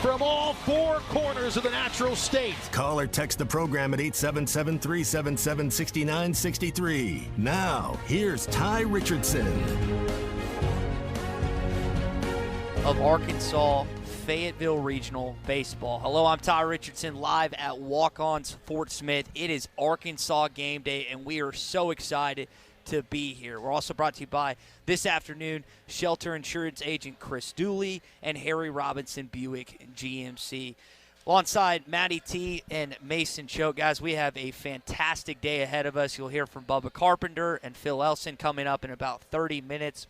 from all four corners of the natural state. Call or text the program at 877-377-6963. Now, here's Ty Richardson. Of Arkansas Fayetteville Regional Baseball. Hello, I'm Ty Richardson, live at Walk-ons Fort Smith. It is Arkansas game day, and we are so excited to be here. We're also brought to you by, this afternoon, Shelter Insurance Agent Chris Dooley and Harry Robinson Buick GMC. Alongside Matty T and Mason Choate, guys, we have a fantastic day ahead of us. You'll hear from Bubba Carpenter and Phil Elson coming up in about 30 minutes.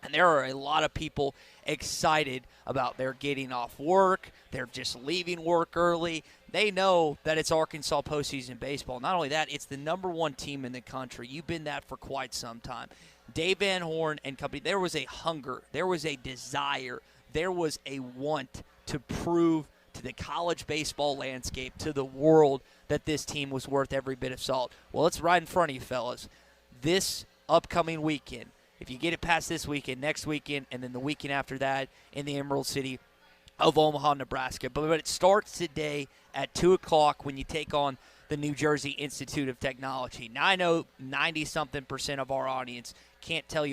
And there are a lot of people excited about their getting off work. They're just leaving work early. They know that it's Arkansas postseason baseball. Not only that, it's the number one team in the country. You've been that for quite some time. Dave Van Horn and company, there was a hunger. There was a desire. There was a want to prove to the college baseball landscape, to the world, that this team was worth every bit of salt. Well, it's right in front of you, fellas. This upcoming weekend, if you get it past this weekend, next weekend, and then the weekend after that in the Emerald City of Omaha, Nebraska. But it starts today at 2 o'clock when you take on the New Jersey Institute of Technology. Now, I know 90-something% of our audience can't tell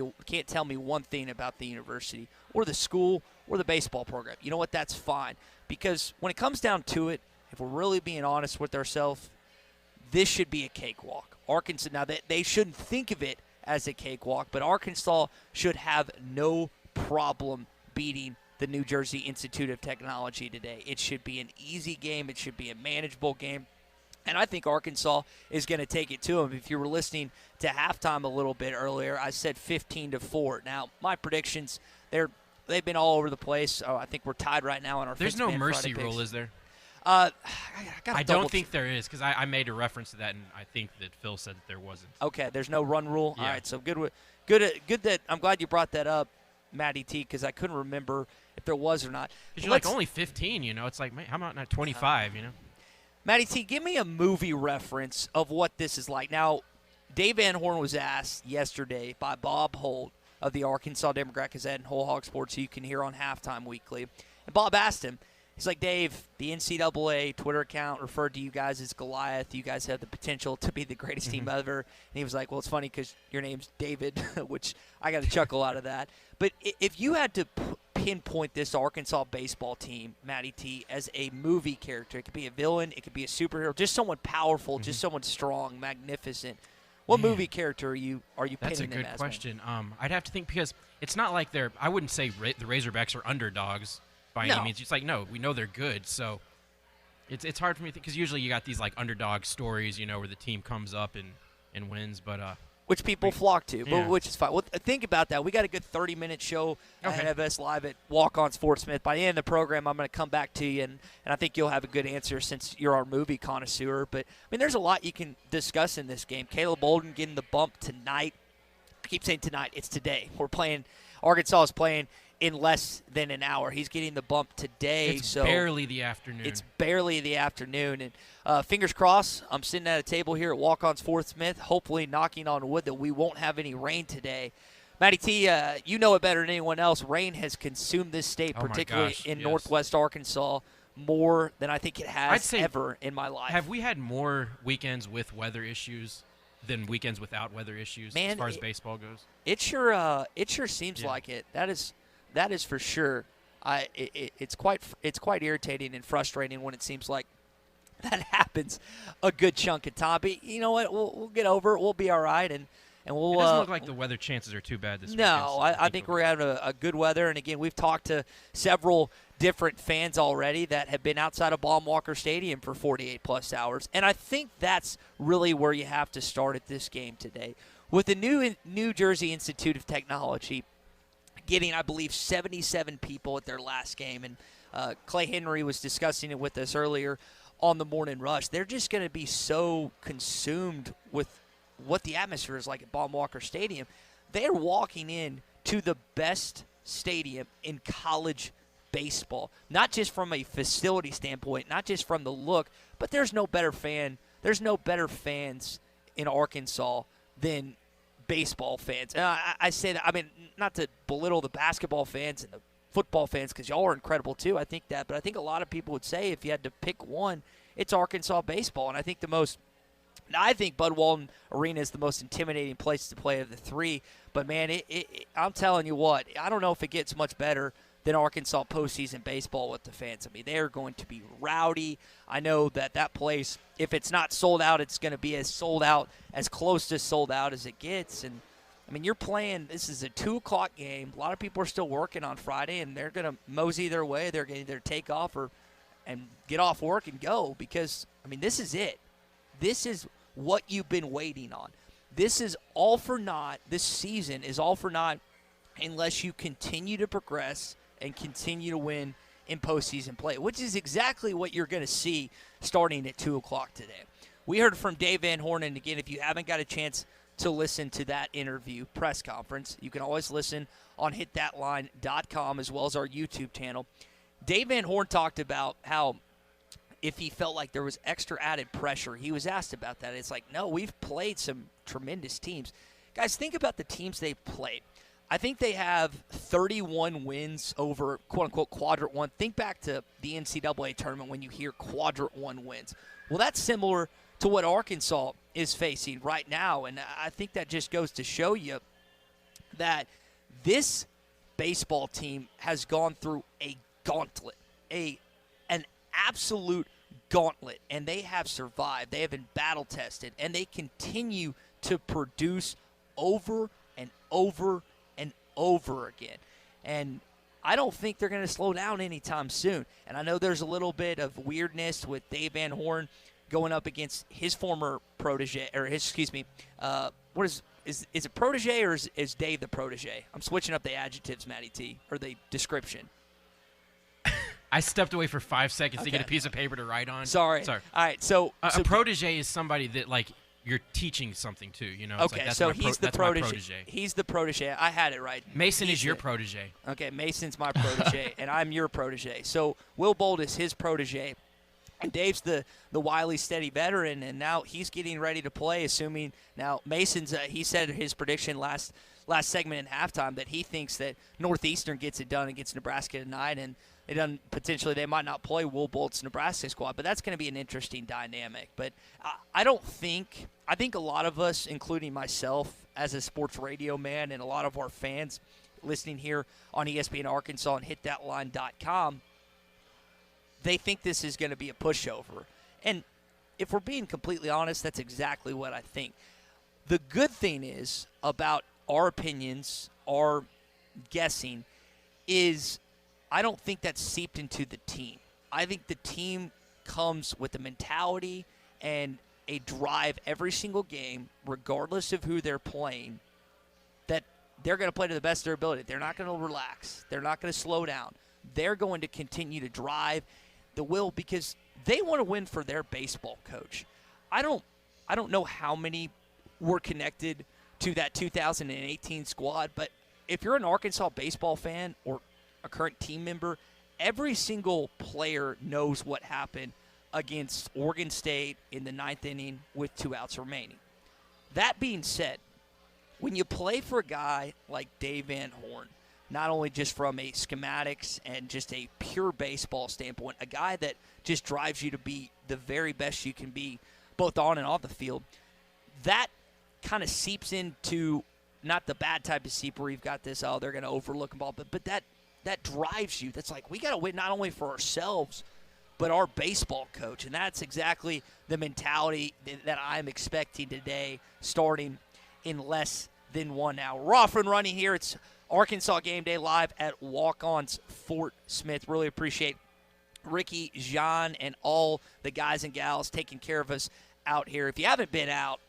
me one thing about the university or the school or the baseball program. You know what? That's fine. Because when it comes down to it, if we're really being honest with ourselves, this should be a cakewalk. Arkansas, now, they shouldn't think of it as a cakewalk, but Arkansas should have no problem beating the New Jersey Institute of Technology today. It should be an easy game. It should be a manageable game. And I think Arkansas is going to take it to them. If you were listening to halftime a little bit earlier, I said 15-4. Now, my predictions, they've been all over the place. I think we're tied right now on our There's no mercy rule, is there? I don't think there is, because I made a reference to that, and I think that Phil said that there wasn't. Okay, there's no run rule? Yeah. All right, so good that I'm glad you brought that up, Matty T, because I couldn't remember if there was or not. Because you're like only 15, you know. It's like, man, how about not 25, you know? Matty T, give me a movie reference of what this is like. Now, Dave Van Horn was asked yesterday by Bob Holt of the Arkansas Democrat-Gazette and Whole Hog Sports, who you can hear on Halftime Weekly. And Bob asked him, he's like, Dave, the NCAA Twitter account referred to you guys as Goliath. You guys have the potential to be the greatest team ever. And he was like, well, it's funny because your name's David, which I got a chuckle out of that. But if you had to pinpoint this Arkansas baseball team, Matty T, as a movie character, it could be a villain, it could be a superhero, just someone powerful, just someone strong, magnificent. What movie character are you pinning them as? That's a good question. I'd have to think, because it's not like I wouldn't say the Razorbacks are underdogs by any means. It's like, no, we know they're good, so it's hard for me to think, because usually you got these like underdog stories, you know, where the team comes up and wins, but which people flock to, yeah. but which is fine. Well, think about that. We got a good 30-minute show ahead of us live at Walk-ons Fort Smith. By the end of the program, I'm going to come back to you, and I think you'll have a good answer since you're our movie connoisseur. But, I mean, there's a lot you can discuss in this game. Caleb Bolden getting the bump tonight. I keep saying tonight. It's today. Arkansas is playing in less than an hour. He's getting the bump today. It's barely the afternoon. It's barely the afternoon. And fingers crossed, I'm sitting at a table here at Walk-ons Fort Smith, hopefully knocking on wood that we won't have any rain today. Matty T, you know it better than anyone else. Rain has consumed this state, particularly in northwest Arkansas, more than I think it has ever in my life. Have we had more weekends with weather issues than weekends without weather issues, as far as baseball goes? It sure seems like it. That is for sure. It's quite irritating and frustrating when it seems like that happens a good chunk of time. But you know what? We'll get over it. We'll be all right, and we'll. It doesn't look like the weather chances are too bad this weekend. No, I think we're having a good weather. And again, we've talked to several different fans already that have been outside of Baum-Walker Stadium for 48-plus hours, and I think that's really where you have to start at this game today. With the New Jersey Institute of Technology getting, I believe, 77 people at their last game. And Clay Henry was discussing it with us earlier on the Morning Rush. They're just going to be so consumed with what the atmosphere is like at Baum-Walker Stadium. They're walking in to the best stadium in college baseball, not just from a facility standpoint, not just from the look, but there's no better fans in Arkansas than baseball fans. And I say that, I mean, not to belittle the basketball fans and the football fans, because y'all are incredible too. I think that. But I think a lot of people would say if you had to pick one, it's Arkansas baseball. And I think Bud Walton Arena is the most intimidating place to play of the three. But, man, I'm telling you what, I don't know if it gets much better than Arkansas postseason baseball with the fans. I mean, they are going to be rowdy. I know that place, if it's not sold out, it's going to be as sold out, as close to sold out as it gets. And, I mean, you're playing – this is a 2 o'clock game. A lot of people are still working on Friday, and they're going to mosey their way. They're going to either take off and get off work and go because, I mean, this is it. This is what you've been waiting on. This is all for naught. This season is all for naught unless you continue to progress and continue to win in postseason play, which is exactly what you're going to see starting at 2 o'clock today. We heard from Dave Van Horn, and again, if you haven't got a chance to listen to that interview press conference, you can always listen on hitthatline.com as well as our YouTube channel. Dave Van Horn talked about how if he felt like there was extra added pressure. He was asked about that. It's like, no, we've played some tremendous teams. Guys, think about the teams they've played. I think they have 31 wins over, quote-unquote, Quadrant 1. Think back to the NCAA tournament when you hear Quadrant 1 wins. Well, that's similar to what Arkansas is facing right now, and I think that just goes to show you that this baseball team has gone through a gauntlet, an absolute gauntlet, and they have survived. They have been battle-tested, and they continue to produce over and over and over again. And I don't think they're going to slow down anytime soon. And I know there's a little bit of weirdness with Dave Van Horn going up against his former protege, or his, what is it protege or is Dave the protege? I'm switching up the adjectives, Matty T, or the description. I stepped away for 5 seconds to get a piece of paper to write on. Sorry. All right, so a protege is somebody that, like, you're teaching something to, you know? It's okay, like, so he's the protege. He's the protege. I had it right. Mason is your protege. Okay, Mason's my protege, and I'm your protege. So Will Bolt is his protege, and Dave's the wily, steady veteran, and now he's getting ready to play, assuming now Mason's he said his prediction last segment in halftime that he thinks that Northeastern gets it done against Nebraska tonight, and they might not play Will Bolt's Nebraska squad, but that's going to be an interesting dynamic. But I think a lot of us, including myself as a sports radio man and a lot of our fans listening here on ESPN Arkansas and hitthatline.com, they think this is going to be a pushover. And if we're being completely honest, that's exactly what I think. The good thing is about our opinions, our guessing, is I don't think that's seeped into the team. I think the team comes with a mentality and a drive every single game, regardless of who they're playing, that they're going to play to the best of their ability. They're not going to relax. They're not going to slow down. They're going to continue to drive the will because they want to win for their baseball coach. I don't know how many were connected to that 2018 squad, but if you're an Arkansas baseball fan or a current team member, every single player knows what happened against Oregon State in the 9th inning with 2 outs remaining. That being said, when you play for a guy like Dave Van Horn, not only just from a schematics and just a pure baseball standpoint, a guy that just drives you to be the very best you can be, both on and off the field, that kind of seeps into not the bad type of seep where you've got this, they're going to overlook a ball, but that drives you. That's like, we got to win not only for ourselves, but our baseball coach. And that's exactly the mentality that I'm expecting today, starting in less than 1 hour. We're off and running here. It's Arkansas Game Day live at Walk-ons Fort Smith. Really appreciate Ricky, Jean, and all the guys and gals taking care of us out here. If you haven't been out,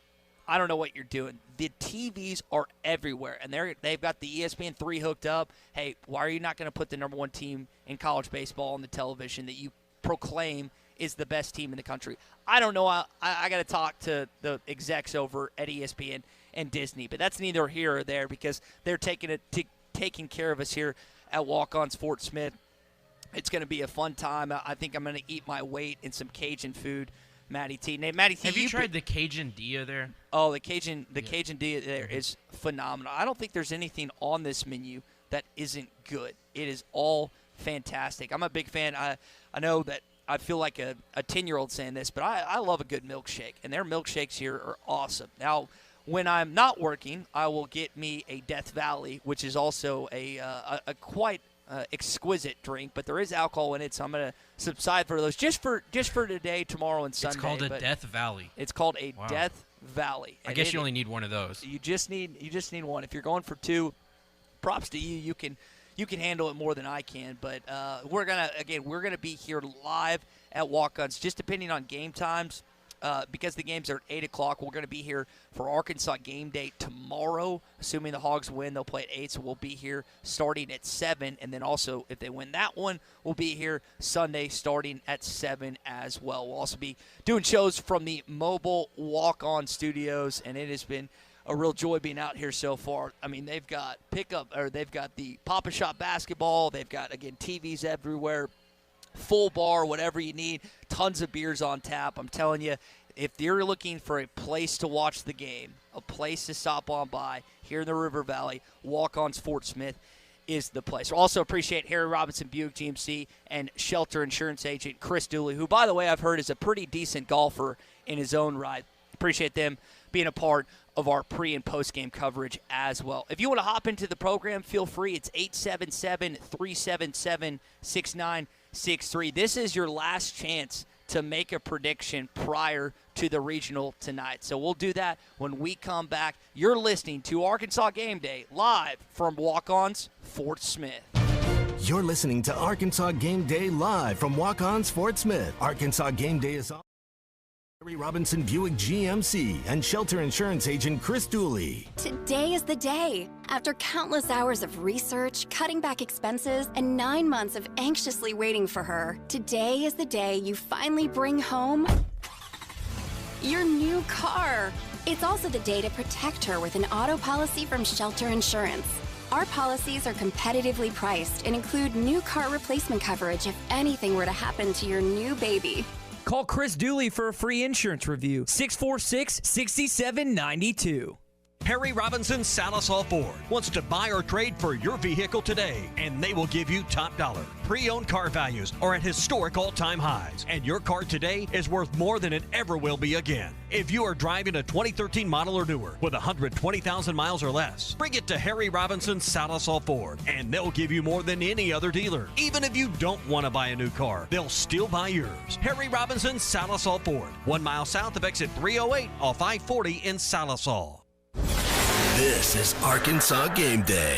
I don't know what you're doing. The TVs are everywhere, and they've got the ESPN3 hooked up. Hey, why are you not going to put the number one team in college baseball on the television that you proclaim is the best team in the country? I don't know. I got to talk to the execs over at ESPN and Disney, but that's neither here or there because they're taking care of us here at Walk-ons Fort Smith. It's going to be a fun time. I think I'm going to eat my weight in some Cajun food. Matty T. Have you tried the Cajun Dia there? Oh, the Cajun Dia there is phenomenal. I don't think there's anything on this menu that isn't good. It is all fantastic. I'm a big fan. I know that I feel like a 10-year-old saying this, but I love a good milkshake, and their milkshakes here are awesome. Now, when I'm not working, I will get me a Death Valley, which is also a quite exquisite drink, but there is alcohol in it, so I'm going to subside for those just for today, tomorrow, and Sunday. It's called a Death Valley. It's called a Death Valley. I guess you only need one of those. You just need one. If you're going for two, props to you. You can handle it more than I can. But we're gonna be here live at Walk-ons, just depending on game times. Because the games are at 8 o'clock, we're going to be here for Arkansas game day tomorrow. Assuming the Hogs win, they'll play at 8, so we'll be here starting at 7. And then also, if they win that one, we'll be here Sunday starting at 7 as well. We'll also be doing shows from the mobile Walk-on studios, and it has been a real joy being out here so far. I mean, they've got they've got the Pop-A-Shot basketball. They've got, again, TVs everywhere. Full bar, whatever you need, tons of beers on tap. I'm telling you, if you're looking for a place to watch the game, a place to stop on by here in the River Valley, Walk-ons Fort Smith is the place. We also appreciate Harry Robinson Buick GMC and Shelter Insurance Agent Chris Dooley, who, by the way, I've heard is a pretty decent golfer in his own right. Appreciate them being a part of our pre- and post-game coverage as well. If you want to hop into the program, feel free. It's 877-377-6963. This is your last chance to make a prediction prior to the regional tonight. So we'll do that when we come back. You're listening to Arkansas Game Day live from Walk-ons Fort Smith. You're listening to Arkansas Game Day live from Walk-ons Fort Smith. Arkansas Game Day is on. Harry Robinson Buick GMC and Shelter Insurance Agent Chris Dooley. Today is the day. After countless hours of research, cutting back expenses, and 9 months of anxiously waiting for her, today is the day you finally bring home your new car. It's also the day to protect her with an auto policy from Shelter Insurance. Our policies are competitively priced and include new car replacement coverage if anything were to happen to your new baby. Call Chris Dooley for a free insurance review. 646-6792. Harry Robinson Salisol Ford wants to buy or trade for your vehicle today, and they will give you top dollar. Pre-owned car values are at historic all-time highs, and your car today is worth more than it ever will be again. If you are driving a 2013 model or newer with 120,000 miles or less, bring it to Harry Robinson Salisol Ford, and they'll give you more than any other dealer. Even if you don't want to buy a new car, they'll still buy yours. Harry Robinson Salisol Ford, 1 mile south of exit 308 off I-40 in Salisol. This is Arkansas Game Day.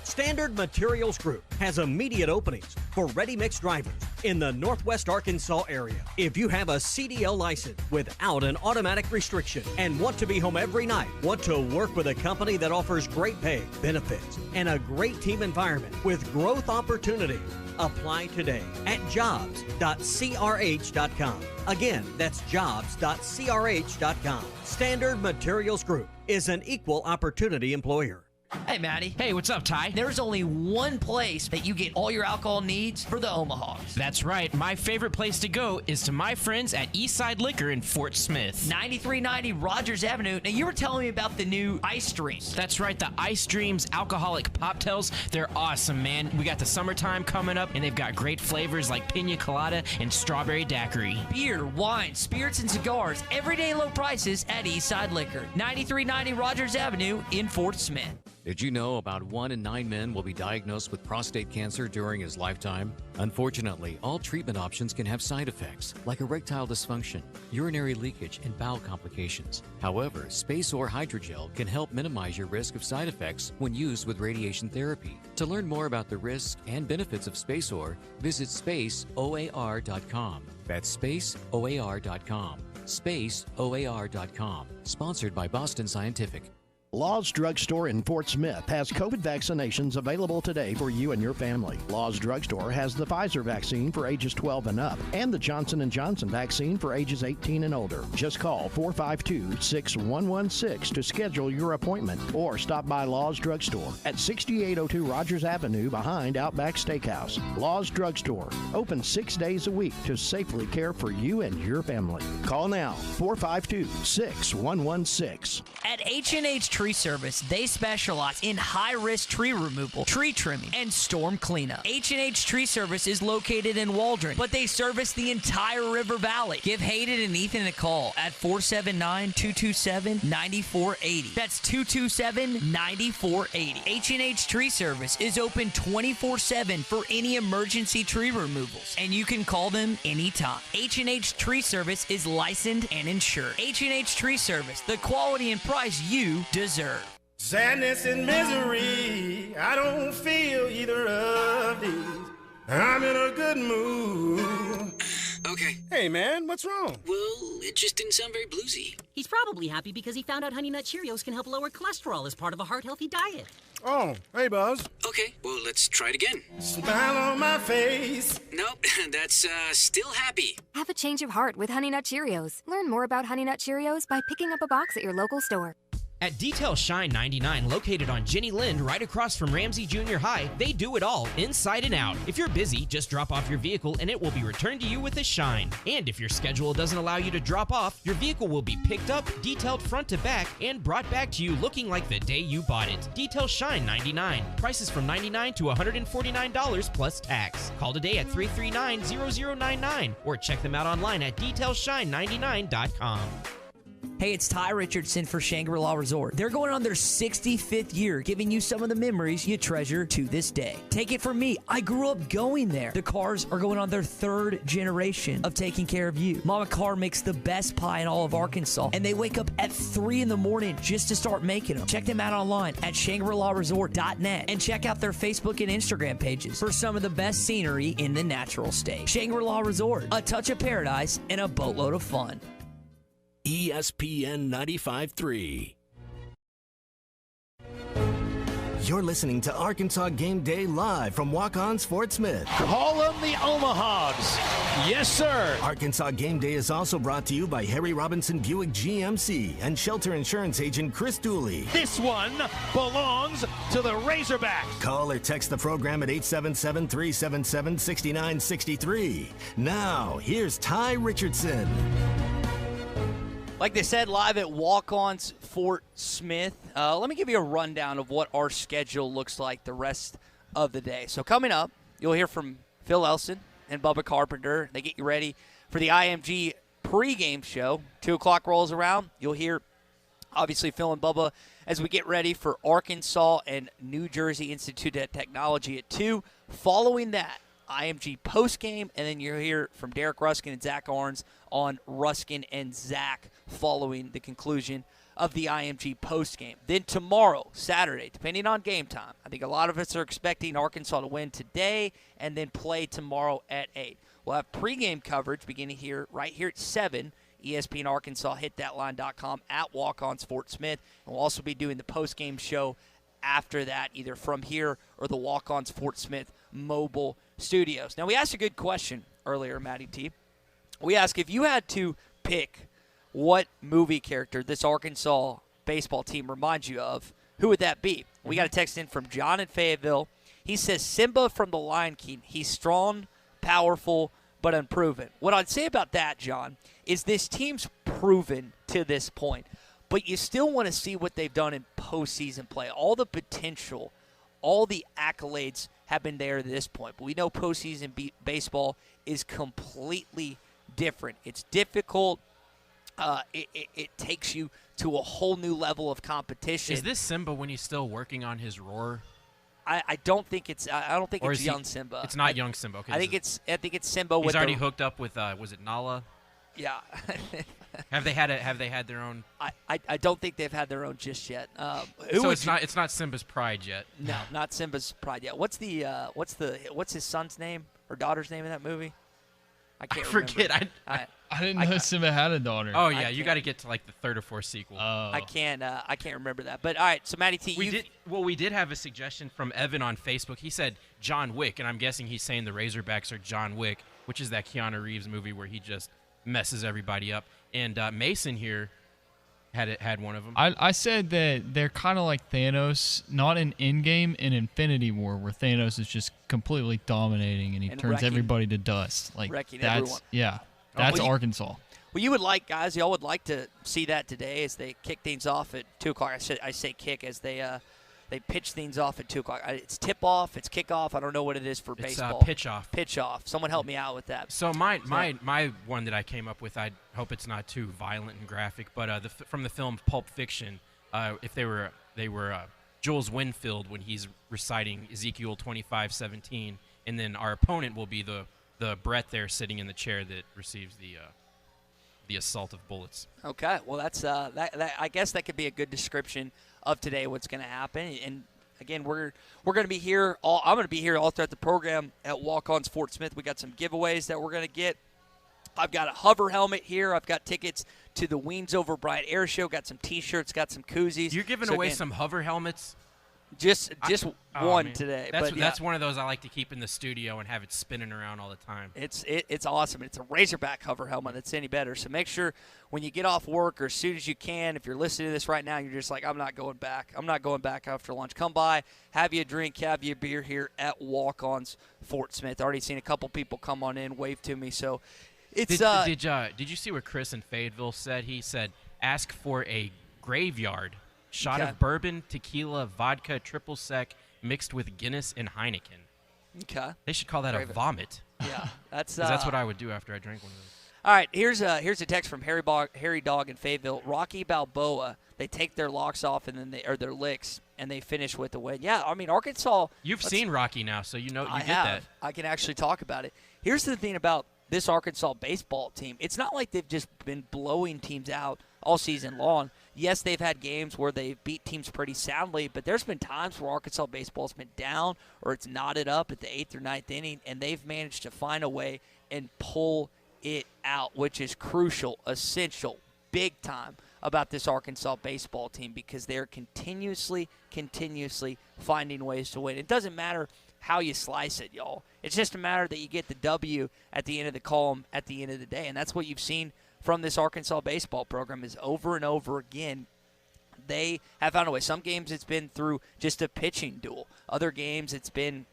Standard Materials Group has immediate openings for ready-mix drivers in the Northwest Arkansas area. If you have a CDL license without an automatic restriction and want to be home every night, want to work with a company that offers great pay, benefits, and a great team environment with growth opportunities, apply today at jobs.crh.com. Again, that's jobs.crh.com. Standard Materials Group is an equal opportunity employer. Hey, Maddie. Hey, what's up, Ty? There's only one place that you get all your alcohol needs for the Omahawks. That's right. My favorite place to go is to my friends at Eastside Liquor in Fort Smith. 9390 Rogers Avenue. Now, you were telling me about the new Ice Dreams. That's right, the Ice Dreams alcoholic poptails. They're awesome, man. We got the summertime coming up, and they've got great flavors like pina colada and strawberry daiquiri. Beer, wine, spirits, and cigars. Everyday low prices at Eastside Liquor. 9390 Rogers Avenue in Fort Smith. Did you know about 1 in 9 men will be diagnosed with prostate cancer during his lifetime? Unfortunately, all treatment options can have side effects, like erectile dysfunction, urinary leakage, and bowel complications. However, Space-Or Hydrogel can help minimize your risk of side effects when used with radiation therapy. To learn more about the risks and benefits of Space-Or, visit spaceoar.com. That's spaceoar.com. Spaceoar.com. Sponsored by Boston Scientific. Law's Drugstore in Fort Smith has COVID vaccinations available today for you and your family. Law's Drugstore has the Pfizer vaccine for ages 12 and up and the Johnson & Johnson vaccine for ages 18 and older. Just call 452-6116 to schedule your appointment or stop by Law's Drugstore at 6802 Rogers Avenue behind Outback Steakhouse. Law's Drugstore, open 6 days a week to safely care for you and your family. Call now, 452-6116. At H&H Tree Service. They specialize in high-risk tree removal, tree trimming, and storm cleanup. H&H Tree Service is located in Waldron, but they service the entire River Valley. Give Hayden and Ethan a call at 479-227-9480. That's 227-9480. H&H Tree Service is open 24/7 for any emergency tree removals, and you can call them anytime. H&H Tree Service is licensed and insured. H&H Tree Service, the quality and price you deserve. Sadness and misery, I don't feel either of these. I'm in a good mood. Okay. Hey, man, what's wrong? Well, it just didn't sound very bluesy. He's probably happy because he found out Honey Nut Cheerios can help lower cholesterol as part of a heart-healthy diet. Oh, hey, Buzz. Okay, well, let's try it again. Smile on my face. Nope, that's, still happy. Have a change of heart with Honey Nut Cheerios. Learn more about Honey Nut Cheerios by picking up a box at your local store. At Detail Shine 99, located on Jenny Lind, right across from Ramsey Junior High, they do it all, inside and out. If you're busy, just drop off your vehicle and it will be returned to you with a shine. And if your schedule doesn't allow you to drop off, your vehicle will be picked up, detailed front to back, and brought back to you looking like the day you bought it. Detail Shine 99. Prices from $99 to $149 plus tax. Call today at 339-0099 or check them out online at detailshine99.com. Hey, it's Ty Richardson for Shangri-La Resort. They're going on their 65th year, giving you some of the memories you treasure to this day. Take it from me, I grew up going there. The Carrs are going on their 3rd generation of taking care of you. Mama Carr makes the best pie in all of Arkansas, and they wake up at 3 in the morning just to start making them. Check them out online at ShangriLaResort.net and check out their Facebook and Instagram pages for some of the best scenery in the natural state. Shangri-La Resort, a touch of paradise and a boatload of fun. ESPN 95.3. You're listening to Arkansas Game Day live from Walk-ons Fort Smith. Call them the Omahawks. Yes, sir. Arkansas Game Day is also brought to you by Harry Robinson Buick GMC and Shelter Insurance Agent Chris Dooley. This one belongs to the Razorbacks. Call or text the program at 877-377-6963. Now, here's Ty Richardson. Like they said, live at Walk-ons Fort Smith. Let me give you a rundown of what our schedule looks like the rest of the day. So coming up, you'll hear from Phil Elson and Bubba Carpenter. They get you ready for the IMG pregame show. 2 o'clock rolls around. You'll hear, obviously, Phil and Bubba as we get ready for Arkansas and New Jersey Institute of Technology at 2. Following that, IMG postgame, and then you'll hear from Derek Ruskin and Zach Arns on Ruskin and Zach following the conclusion of the IMG postgame. Then tomorrow, Saturday, depending on game time, I think a lot of us are expecting Arkansas to win today and then play tomorrow at 8. We'll have pregame coverage beginning here, right here at 7, ESPN Arkansas, hitthatline.com, at Walk-ons Fort Smith, and we'll also be doing the postgame show after that, either from here or the Walk-ons Fort Smith mobile studios. Now, we asked a good question earlier, Matty T. We asked if you had to pick what movie character this Arkansas baseball team reminds you of, who would that be? We got a text in from John in Fayetteville. He says Simba from The Lion King. He's strong, powerful, but unproven. What I'd say about that, John, is this team's proven to this point, but you still want to see what they've done in postseason play. All the potential, all the accolades have been there to this point. But we know postseason baseball is completely different. It's difficult. It takes you to a whole new level of competition. Is this Simba when he's still working on his roar? I don't think it's. I don't think it's young Simba. It's not young Simba. Okay, I think it's Simba. He's already hooked up with. Was it Nala? Yeah. Have they had their own? I don't think they've had their own just yet. So it's not Simba's pride yet. No, not Simba's pride yet. What's his son's name or daughter's name in that movie? I can't forget. I didn't know Simba had a daughter. Oh yeah, you got to get to like the 3rd or 4th sequel. I can't remember that. But all right, so Matty T, we did have a suggestion from Evan on Facebook. He said John Wick, and I'm guessing he's saying the Razorbacks are John Wick, which is that Keanu Reeves movie where he just messes everybody up. And Mason here had one of them. I said that they're kind of like Thanos, not in Endgame, in Infinity War, where Thanos is just completely dominating and he turns everybody to dust. Like wrecking that's everyone. Yeah, that's Arkansas. Well, you would like, guys, y'all would like to see that today as they kick things off at 2 o'clock. I say kick as they pitch things off at 2 o'clock. It's tip-off, it's kickoff. I don't know what it is for baseball. It's pitch-off. Pitch-off. Someone help me out with that. So my one that I came up with, I hope it's not too violent and graphic, but from the film Pulp Fiction, if they were Jules Winfield when he's reciting Ezekiel 25:17, and then our opponent will be the Brett there sitting in the chair that receives the assault of bullets. Okay, well that's that I guess that could be a good description of today what's going to happen. And again, we're going to be here. I'm going to be here all throughout the program at Walk-ons Fort Smith. We got some giveaways that we're going to get. I've got a hover helmet here. I've got tickets to the Weens Over Bryant Air Show. Got some T-shirts. Got some koozies. You're giving away some hover helmets. Just one today. That's one of those I like to keep in the studio and have it spinning around all the time. It's awesome. It's a Razorback hover helmet that's any better. So make sure when you get off work or as soon as you can, if you're listening to this right now, you're just like, I'm not going back. I'm not going back after lunch. Come by, have you a drink, have you a beer here at Walk-ons Fort Smith. Already seen a couple people come on in, wave to me. So it's did you see what Chris in Fayetteville said? He said, ask for a graveyard. Shot of bourbon, tequila, vodka, triple sec, mixed with Guinness and Heineken. Okay. They should call that a vomit. Yeah, that's what I would do after I drank one of those. All right, here's a text from Harry Dog in Fayetteville. Rocky Balboa. They take their locks off and then their licks and they finish with the win. Yeah, I mean Arkansas. You've seen Rocky now, so you get that. that. I can actually talk about it. Here's the thing about this Arkansas baseball team. It's not like they've just been blowing teams out all season long. Yes, they've had games where they've beat teams pretty soundly, but there's been times where Arkansas baseball's been down or it's knotted up at the 8th or 9th inning, and they've managed to find a way and pull it out, which is crucial, essential, big time about this Arkansas baseball team because they're continuously finding ways to win. It doesn't matter how you slice it, y'all. It's just a matter that you get the W at the end of the column at the end of the day, and that's what you've seen from this Arkansas baseball program is over and over again. They have found a way. Some games it's been through just a pitching duel. Other games it's been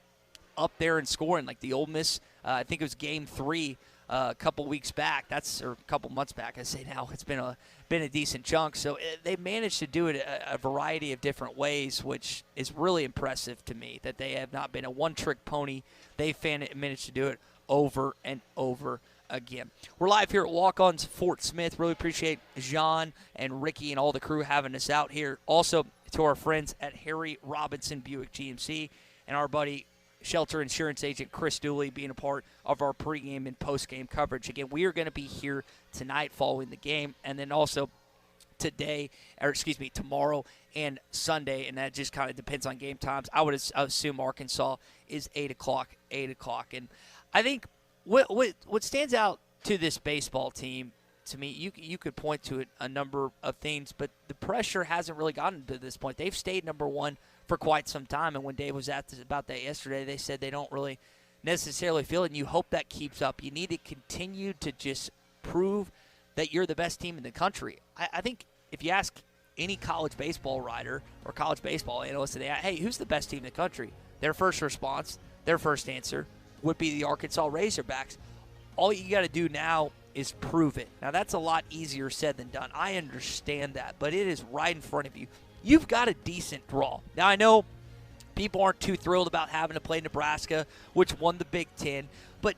up there and scoring, like the Ole Miss. I think it was Game 3 a couple weeks back. Or a couple months back. I say now it's been a decent chunk. So they managed to do it a variety of different ways, which is really impressive to me. That they have not been a one-trick pony. They've managed to do it over and over again. We're live here at Walk-ons Fort Smith. Really appreciate John and Ricky and all the crew having us out here. Also to our friends at Harry Robinson Buick GMC and our buddy Shelter Insurance Agent Chris Dooley being a part of our pregame and postgame coverage. Again, we are going to be here tonight following the game, and then also tomorrow and Sunday, and that just kind of depends on game times. I would assume Arkansas is 8 o'clock. And I think what stands out to this baseball team, to me, you could point to a number of things, but the pressure hasn't really gotten to this point. They've stayed number one for quite some time, and when Dave was asked about that yesterday, they said they don't really necessarily feel it, and you hope that keeps up. You need to continue to just prove that you're the best team in the country. I think if you ask any college baseball writer or college baseball analyst today, hey, who's the best team in the country? Their first response, their first answer would be the Arkansas Razorbacks. All you got to do now is prove it. Now, that's a lot easier said than done. I understand that, but it is right in front of you. You've got a decent draw. Now, I know people aren't too thrilled about having to play Nebraska, which won the Big Ten, but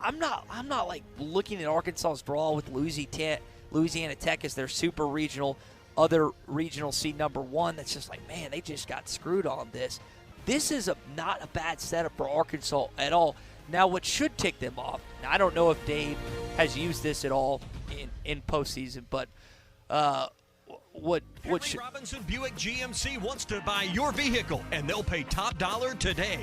I'm not like looking at Arkansas's draw with Louisiana Tech as their super regional, other regional seed number one. That's just like, man, they just got screwed on this. This is not a bad setup for Arkansas at all. Now, what should tick them off, now, I don't know if Dave has used this at all in postseason, but what should... Robinson Buick GMC wants to buy your vehicle, and they'll pay top dollar today.